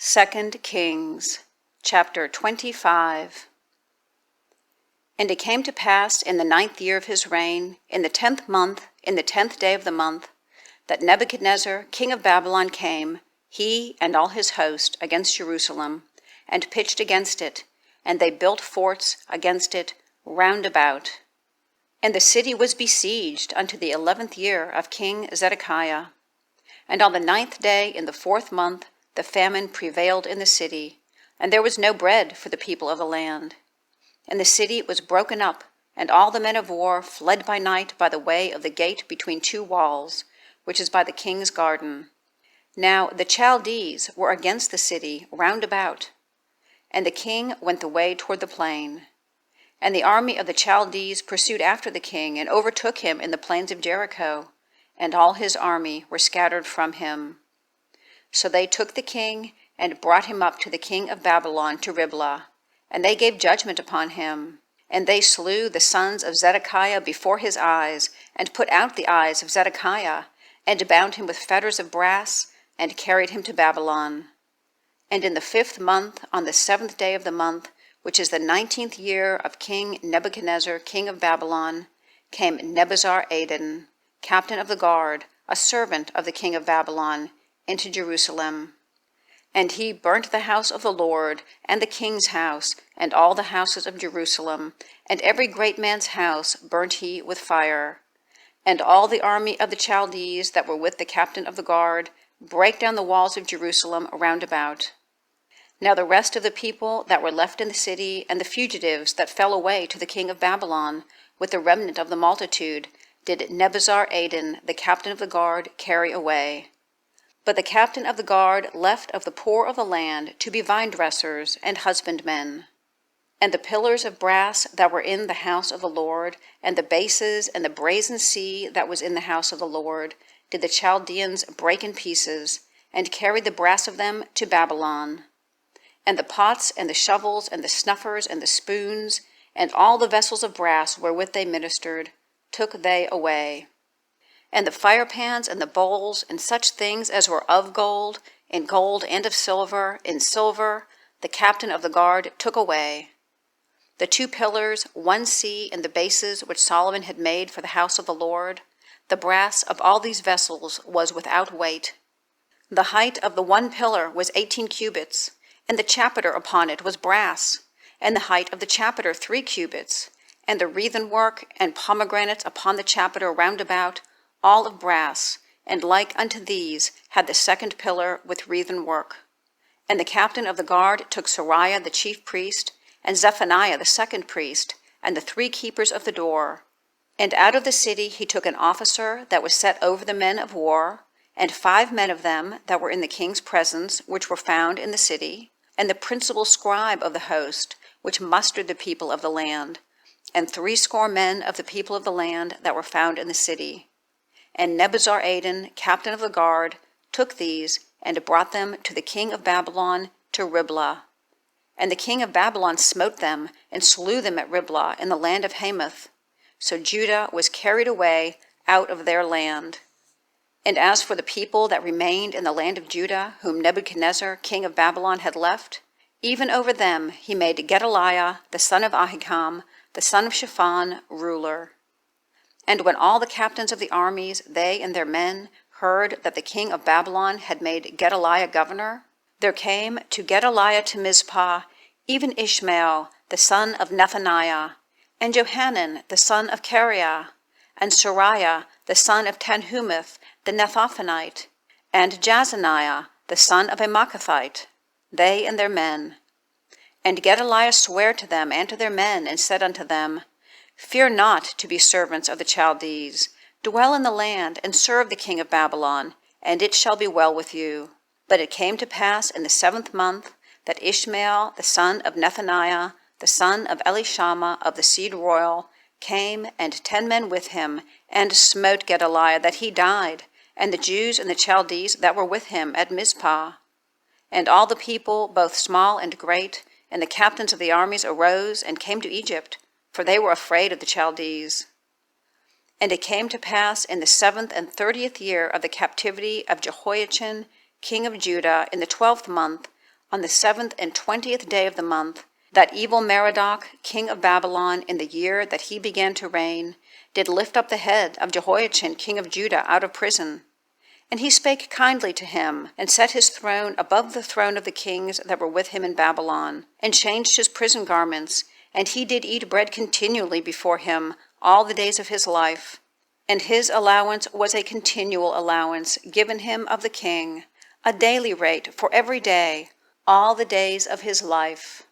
2 Kings, chapter 25. And it came to pass in the 9th year of his reign, in the 10th month, in the 10th day of the month, that Nebuchadnezzar, king of Babylon, came, he and all his host, against Jerusalem, and pitched against it, and they built forts against it round about. And the city was besieged unto the 11th year of King Zedekiah. And on the 9th day in the 4th month, the famine prevailed in the city, and there was no bread for the people of the land. And the city was broken up, and all the men of war fled by night by the way of the gate between two walls, which is by the king's garden. Now the Chaldees were against the city round about, and the king went the way toward the plain. And the army of the Chaldees pursued after the king, and overtook him in the plains of Jericho, and all his army were scattered from him. So they took the king, and brought him up to the king of Babylon to Riblah, and they gave judgment upon him. And they slew the sons of Zedekiah before his eyes, and put out the eyes of Zedekiah, and bound him with fetters of brass, and carried him to Babylon. And in the 5th month, on the 7th day of the month, which is the 19th year of King Nebuchadnezzar, king of Babylon, came Nebuzaradan, captain of the guard, a servant of the king of Babylon, into Jerusalem. And he burnt the house of the Lord, and the king's house, and all the houses of Jerusalem, and every great man's house burnt he with fire. And all the army of the Chaldees that were with the captain of the guard brake down the walls of Jerusalem round about. Now the rest of the people that were left in the city, and the fugitives that fell away to the king of Babylon, with the remnant of the multitude, did Nebuzaradan, the captain of the guard, carry away. But the captain of the guard left of the poor of the land to be vine dressers and husbandmen. And the pillars of brass that were in the house of the Lord, and the bases and the brazen sea that was in the house of the Lord, did the Chaldeans break in pieces, and carry the brass of them to Babylon. And the pots and the shovels and the snuffers and the spoons, and all the vessels of brass wherewith they ministered, took they away. And the firepans and the bowls, and such things as were of gold, in gold and of silver, in silver, the captain of the guard took away. The 2 pillars, 1 sea, and the bases which Solomon had made for the house of the Lord, the brass of all these vessels was without weight. The height of the 1 pillar was 18 cubits, and the chapiter upon it was brass, and the height of the chapiter 3 cubits, and the wreathen work and pomegranates upon the chapiter round about, all of brass, and like unto these had the 2nd pillar with wreathen work. And the captain of the guard took Seraiah the chief priest, and Zephaniah the 2nd priest, and the 3 keepers of the door. And out of the city he took an officer that was set over the men of war, and 5 men of them that were in the king's presence, which were found in the city, and the principal scribe of the host, which mustered the people of the land, and 60 men of the people of the land that were found in the city. And Nebuzaradan, captain of the guard, took these, and brought them to the king of Babylon to Riblah. And the king of Babylon smote them, and slew them at Riblah in the land of Hamath. So Judah was carried away out of their land. And as for the people that remained in the land of Judah, whom Nebuchadnezzar, king of Babylon, had left, even over them he made Gedaliah, the son of Ahikam, the son of Shaphan, ruler. And when all the captains of the armies, they and their men, heard that the king of Babylon had made Gedaliah governor, there came to Gedaliah to Mizpah even Ishmael, the son of Nethaniah, and Johanan, the son of Kareah, and Seraiah, the son of Tanhumeth, the Netophanite, and Jazaniah, the son of a Maachathite, they and their men. And Gedaliah sware to them and to their men, and said unto them, Fear not to be servants of the Chaldees. Dwell in the land, and serve the king of Babylon, and it shall be well with you. But it came to pass in the 7th month, that Ishmael, the son of Nethaniah, the son of Elishama of the seed royal, came, and 10 men with him, and smote Gedaliah that he died, and the Jews and the Chaldees that were with him at Mizpah. And all the people, both small and great, and the captains of the armies arose and came to Egypt, for they were afraid of the Chaldees. And it came to pass in the 7th and 30th year of the captivity of Jehoiachin, king of Judah, in the 12th month, on the 7th and 20th day of the month, that evil Merodach, king of Babylon, in the year that he began to reign, did lift up the head of Jehoiachin, king of Judah, out of prison. And he spake kindly to him, and set his throne above the throne of the kings that were with him in Babylon, and changed his prison garments, and he did eat bread continually before him all the days of his life. And his allowance was a continual allowance given him of the king, a daily rate for every day, all the days of his life.